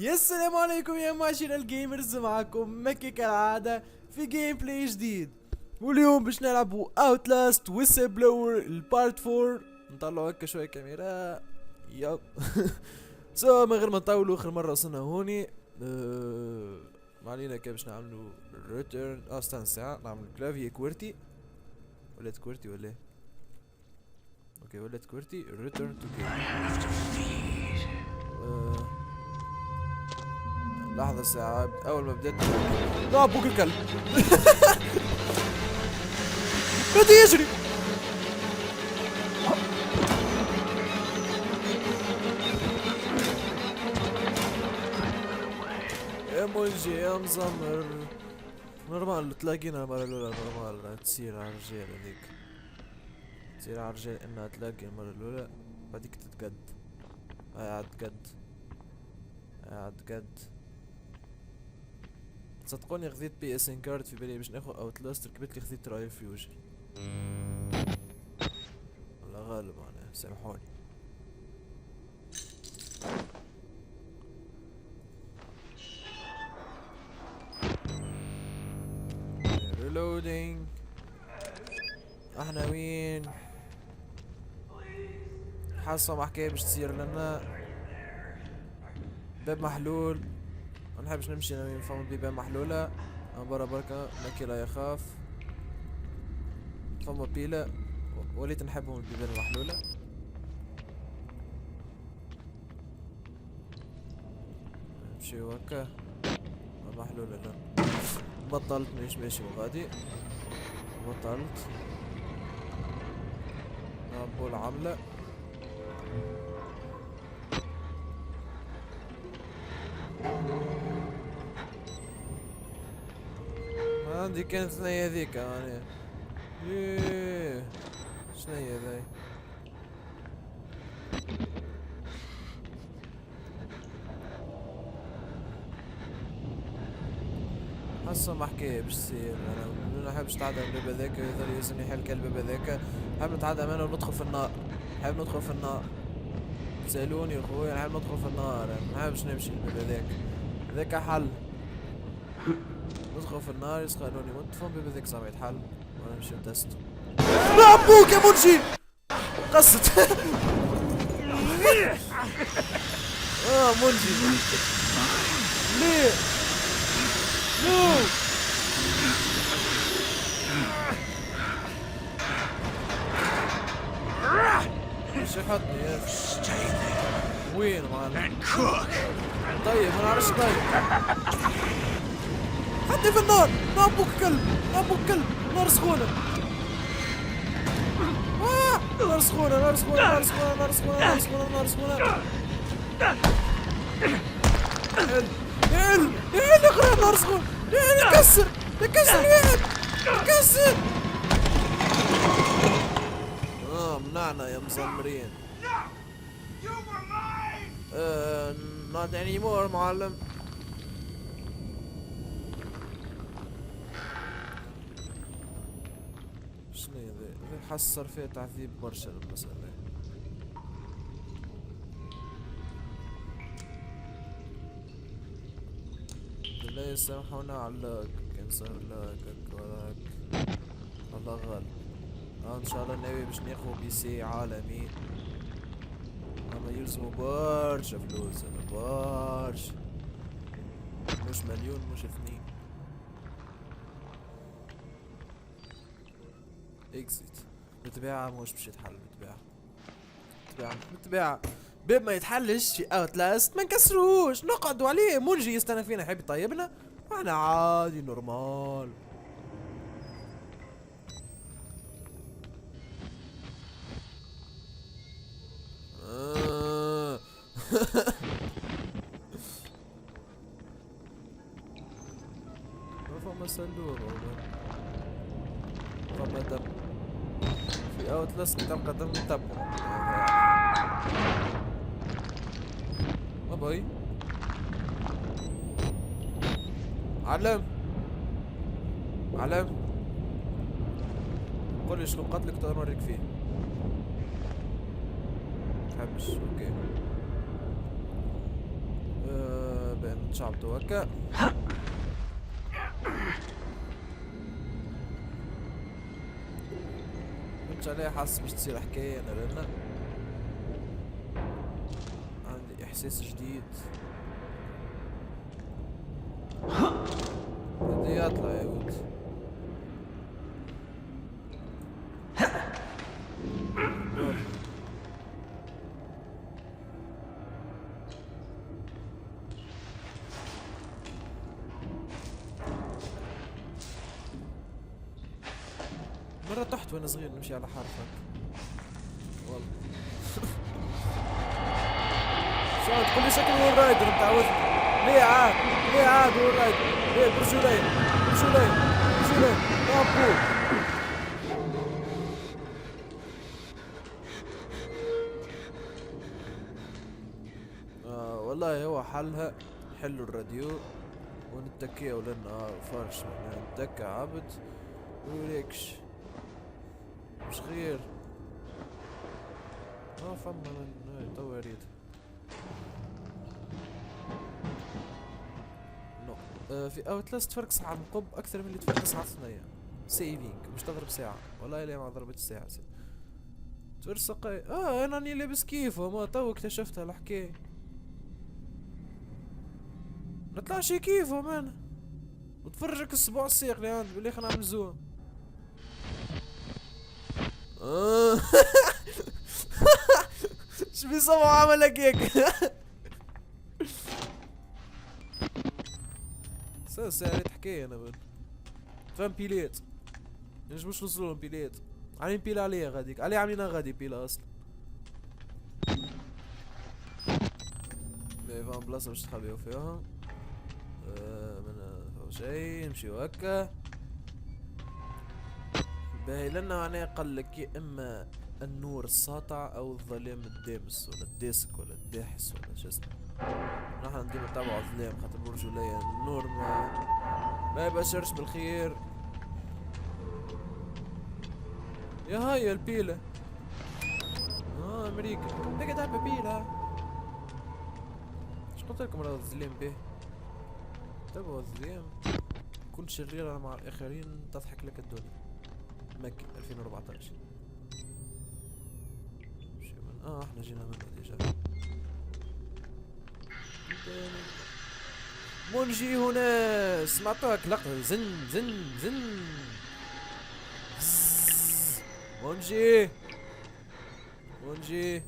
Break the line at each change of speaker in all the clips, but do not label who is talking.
يا السلام عليكم يا معاشر الجيمرز، معكم مكي كالعادة في جيم بلاي جديد. واليوم باش نلعبوا اوتلاست ويسل بلور البارت 4. نطلعوا هكا شوية كاميرا. يب سو من غير ما نطولوا، اخر مرة وصلنا هوني. ما علينا، كيف باش نعملوا ريتيرن. استنى ساعة نعمل كلافي كويرتي. ولات كويرتي ولا ايه؟ اوكي ولات كويرتي ريتيرن تو جيم. لحظة ساعة، أول ما بديت لا أبوك الكلب بدي يجري. يا منجي يا مزمر، نورمال تلاقينا المرة الأولى، نورمال تصير على الرجال هذيك، تصير على الرجال إنها تلاقي المرة الأولى بعديك تتقد. قاعد قد قاعد قد. صدقوني خذيت بي اس ان كارد في بالي باش ناخذ اوتلاست، ركبت لي خذيت رايفيوج. والله غالب انا، سامحوني. ريلودينج. احنا وين؟ حاسة ما حكاية باش تصير لنا باب محلول. ما نحبش نمشي انا وين فما بيبان محلولة. انا برا بركة ماكي لا يخاف. فما بيلا وليت نحبهم البيبان المحلولة. نمشيو هكا محلولة. لا بطلت مانيش ماشي وغادي، بطلت نعبو العملة. عندي كانت ثنية هذيك يعني. ايه شنيا ذي؟ حاسة ما حكاية باش تصير. انا ما نحبش نتعدى من الباب هذاك، يظل يلزمني حل كلب هذاك. نحب نتعدى منه وندخل في النار. نحب ندخل في النار. سألوني اخويا، نحب ندخل في النار، ما نحبش نمشي الباب هذاك. هذاك حل. ندخل في النار يسخنوني، وانت فهم الباب هذاك صعب يتحل وانا نمشي نتست. لا ابوك يا منجي قصت منجي ليه؟ نو مش يحطني يا وين معلم؟ طيب ما نعرفش. طيب حطني في النار. نابوك كلب، نابوك كلب. نار سخونة، نار سخونة، نار سخونة، نار سخونة، نار سخونة، نار سخونة، نار سخونة. هل اقرا نار سخونة. يكسر يكسر الواحد، يكسر. منعنا يا مزمرين. not anymore معلم. شنو ذي؟ حصر فيها تعذيب برشا المسألة. لا يسامحونا على كان صار لك وراك. والله غالب. ان شاء الله ناوي باش ناخذ بي سي عالمي، اما يلزمو برشا فلوس. انا برشا، مش مليون مش 2. اكزيت متباعة، مش باش يتحل. متباعة باب ما يتحلش في اوتلاست ما نكسروش، نقعدوا عليه. منجي يستنى فينا، يحب يطيبنا، احنا عادي نورمال. ما فما صندوق فما دم في اوتلاست، تلقى دم تبع. باي علم علم، قولي شنو قتلك نوريك فيه. متحبش اوكي. شعبتو هكا. فهمتش عليه، حاسس باش تصير حكاية انا لنا عندي احساس جديد. بدي يطلع يا ولد. مرة تحت وانا صغير نمشي على حرفك والله. شو تقول لي شكل وول رايدر متعودني. ليه عاد؟ ليه عاد وول رايدر؟ ليه برجولين برجولين برجولين ابو. والله هو حلها حلوا الراديو ونتكيه ولنا فرش نتكى عبد ويريكش مش خير. فما من توا يريد نو. في اوتلاست تفرق ساعة نقب اكثر من اللي تفرق ساعة ثنية سيفينج مش تضرب ساعة. والله لا ما ضربت ساعة تفرق انا راني لابس كيفه ما تو اكتشفتها الحكاية. نطلعش كيفه مان وتفرجك السبوع السيق اللي عندي باللي خلينا نعمل زوم. شو بيسوى عملك هيك؟ ساعة حكاية انا بن فهم بيلات نجموش نوصلولهم بيلات. عاملين بيلا عليا غاديك علي عاملينها غادي بيلا اصلا. فهم بلاصة باش تخبيو فيها من شي نمشيو هكا. باهي لنا معناها قالك يا اما النور الساطع او الظلام الدامس ولا الداسك ولا الداحس ولا شو اسمه. نحن ديما نتابعو الظلام خاطر برجوليا النور ما يبشرش بالخير. يا هاي البيلة امريكا هيك تعب بيلة. اش قلت لكم راه الظلام به تابعوا الظلام كنت شريرة مع الاخرين تضحك لك الدنيا. مكي 2014 احنا جينا منه ديجا. منجي هنا سمعتوها كلق زن زن زن منجي منجي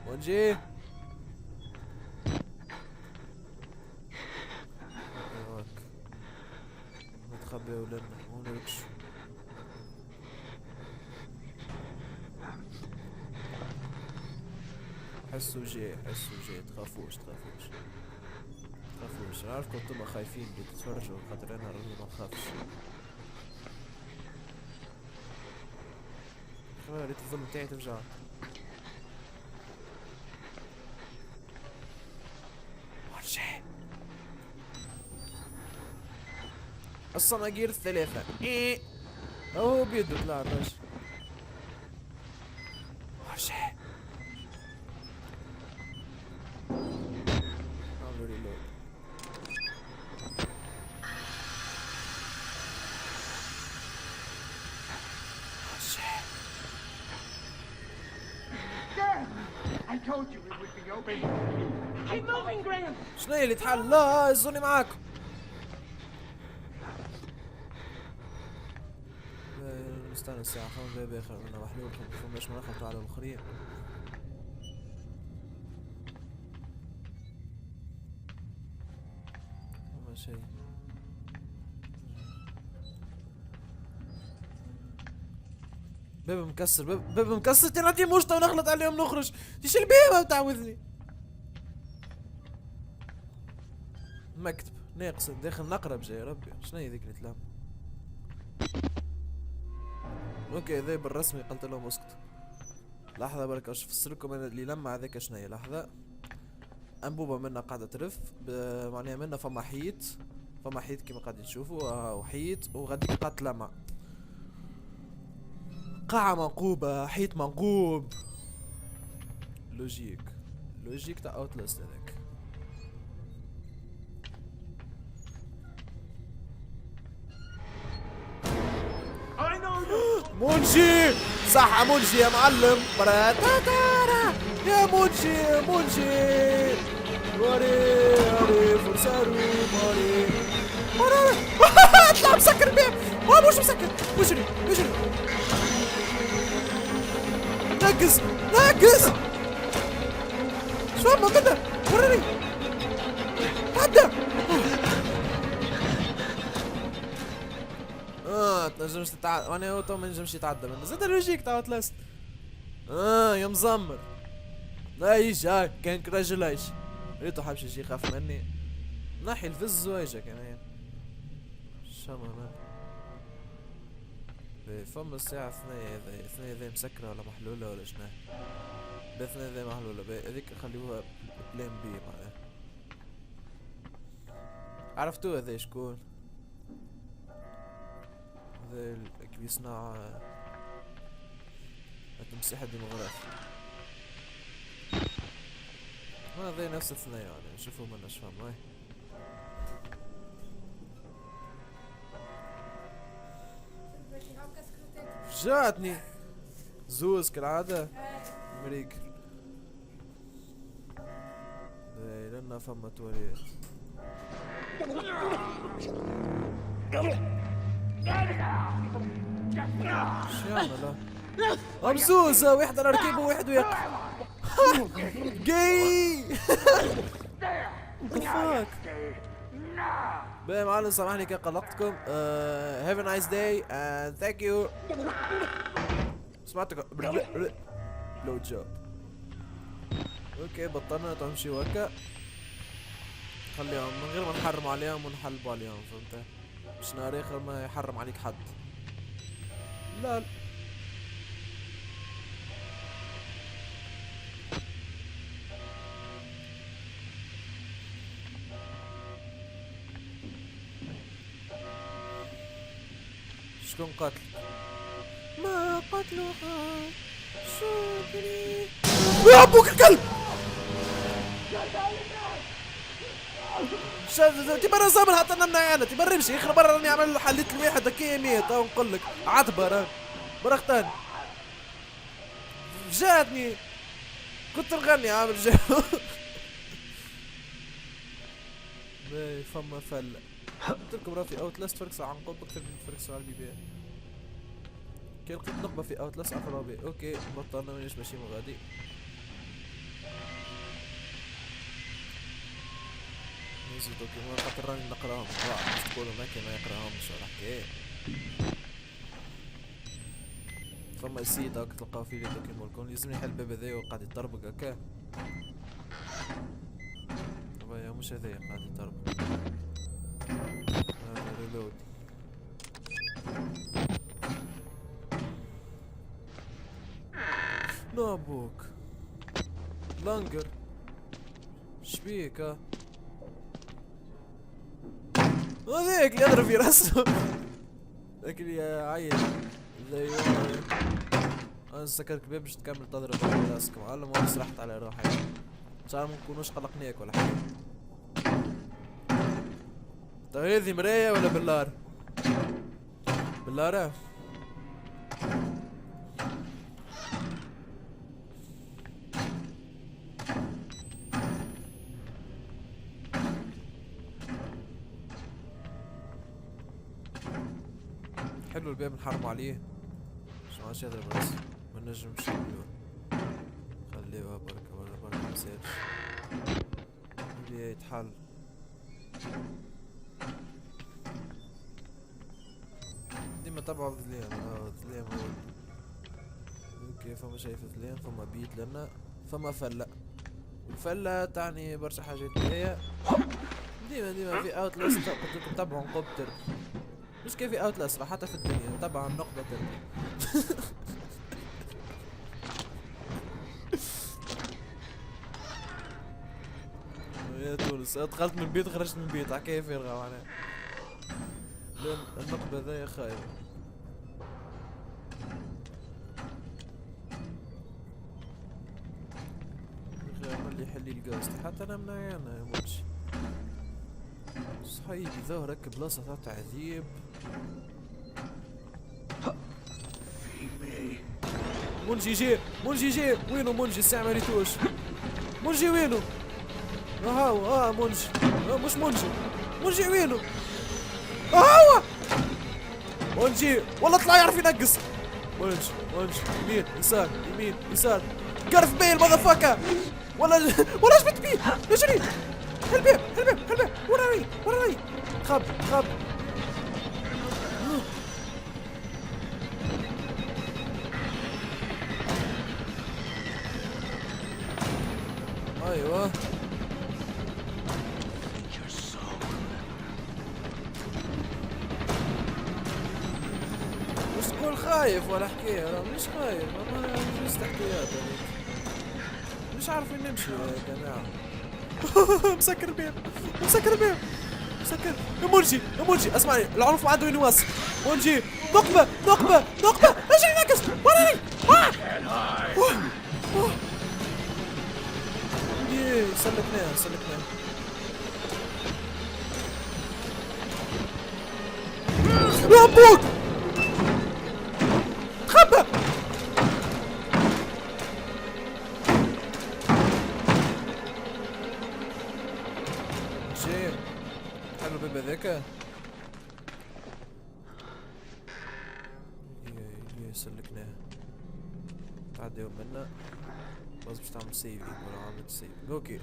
منجي نتخبى ولنا ونركش. حسوا جاي تخافوش عارفكم انتم خايفين اللي تتفرجوا خاطر انا راني ما نخافش. ريت الظلم تاعي ترجع. ورجع الصناقير الثلاثة هو بيده طلع الرجل. ورجع عملوا ريلود.
I told you it would be open. Keep moving, Graham.
شنو اللي تحل؟ لا الزوني معاكم. نستنى الساعة 5 باب اخر منها محلول باش ما نخلطوا على الاخرين. ما شيء باب مكسر باب مكسر تنعطي مشطة ونخلط عليهم نخرج. ايش الباب بتعوذني؟ مكتب ناقص داخل نقرب جاي ربي شنو هي ذيك اللي تلام. اوكي ذي بالرسمي قلت لهم اسكتوا. لحظة برك باش نفسرلكم انا اللي لمع هذاك شنو هي. لحظة انبوبة منا قاعدة ترف معناها منا فما حيط كيما قاعدين تشوفوا وحيط وغاديك قاعد تلمع. قاعة منقوبة حيط منقوب. لوجيك تاع اوتلاست هذاك. مونجي صح مونجي يا معلم. براتاتارا يا مونجي يا مونجي. ماري فرسارو ماري اطلع مسكر بيه. مش مسكر. اجري اجري. نقز نقز. شو ما كده وريني. تعدى. تنجمش تتعدى. وانا هو تو ما نجمش يتعدى منه. زاد الوجيك تاع تلاست. يا مزمر. لا يجي هاي كان راجل ايش. ريتو حبش يجي يخاف مني. ناحي الفز واجا كمان. شما مان. فما الساعة 2 ذي مسكرة ولا محلولة ولا شنو؟ 2 ذي محلولة هذيك خليوها بلان بي معناها. عرفتوه هذا شكون؟ هذا اللي يصنع التمسيح الديموغرافي. هذا نفس الثنين يعني نشوفوا منا شفهم هاي. جاتني زوز كالعادة مريك. لنا فما توريات. شيعمل مبزوزة. واحد على ركيبه وواحد ويقف. جاي. فاك باهي معلم سامحني كان قلقتكم. have a nice day and thank you. سمعتكم لو جوب. اوكي بطلنا تمشي وكا. خليهم من غير ما نحرم عليهم ونحلبوا عليهم فهمت. مش نهار اخر ما يحرم عليك حد. لا شكون قاتل؟ ما قتلها شكري. يا ابوك الكلب. تبرر زمن حتى نمنا انا. تبرر امشي اخر برا راني عمل حليت الواحد هكا 100 تو نقول لك عتبر برختان. جاتني كنت نغني عامل جو. باهي فما فله. قلت لكم راه في اوت لاست فركسوا عن قب اكثر من فركسوا على البيبان. كي لقيت نقبه في اوت لاست اقرا بي. اوكي بطلنا مانيش ماشي غادي. نزيد دوكيمون خاطر راني نقراهم باش تقولوا ما كان ما يقراهمش ولا حكاية. فما سيد هاك تلقاو فيه لي دوكيمون كون لازم يحل الباب هذايا وقاعد يطربق هكا. باهي مش هذايا قاعد يطربق. ريلود. نابوك لانجر شبيك ها. هذاك اللي يضرب في راسه. ذاك اللي عيل زي انا سكرت الباب باش تكمل تضرب في راسك معلم وانا سرحت على روحي. ان شاء الله ما نكونوش قلقناك ولا حاجه. طيب هذي مراية ولا بلار؟ بلارة حلو الباب نحرموا عليه. مش ماشي يضرب راسه ما نجمش نعملوه. خليوها بركة ولا بركة مسيرش اللي يتحل. ديما تبعوا ظلام. ظلام هو اوكي. فما شي في ظلام. فما بيت لنا. فما فلة. والفلة تعني برشا حاجات هي. ديما في اوت لاست قلت لكم تبعوا نقب تربي. مش كيف في اوت لاست حتى في الدنيا تبع النقبة تربي. يا تونس دخلت من البيت خرجت من البيت حكاية فارغة معناها. لان النقبة ذايا خايبة. اللي يحلي الجوست حتى انا منعيانا يا موتشي. صحيح ظهرك بلاصة تاع تعذيب. منجي جي منجي جي. وينو منجي الساعة ما ريتوش. منجي وينو؟ هاو منجي. مش منجي. منجي وينو؟ هو منجي والله طلع يعرف ينقص. منجي يمين يسار يمين يسار. قرف بيه المذفكة. ولا جبت بيه. اجري. الباب وراي. خب. ايوه مش تقول خايف ولا حكاية. انا مش خايف. انا جوز تحكيات مش عارف وين نمشي يا جماعة. مسكر الباب. يا منجي اسمعني العنف ما عنده وين يوصل. منجي نقبة اجري نقص وراني. سلكناه. يا بوك خبى. شي حلو الباب هذاك. سلكناه. تعديو منا بس باش تعمل سيفينغ ولا عملت سيفينغ. اوكي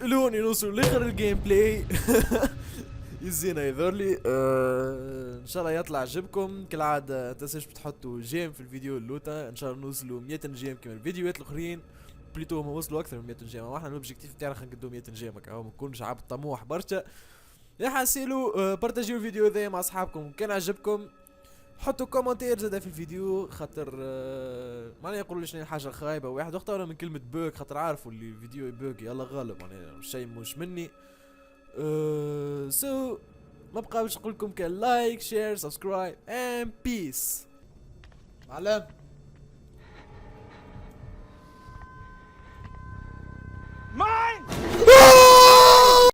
لوني نوصل لاخر الجيم بلاي. يزينا يذرلي. ان شاء الله يطلع عجبكم كالعادة. متنساش تحطوا جيم في الفيديو اللوتا. ان شاء الله نوصلوا 100 جيم كما الفيديوهات الاخرين. بليتو هما وصلوا اكثر من 100 جيم. واحنا الاوبجيكتيف تاعنا خلينا نقدو 100 جيم هكا. ما نكونش عبد طموح برشا. يا حاسيلو بارتاجيو الفيديو هذا مع اصحابكم كان عجبكم. حطوا كومنتير زاده في الفيديو خاطر معناها يقولوا لي شنو حاجه خايبه. واحد اختار من كلمه بوك خاطر عارفوا اللي الفيديو يبوك يلا غالب معناها شيء مش مني. سو ما بقى باش نقول لكم كان لايك شير سبسكرايب اند بيس. معلم.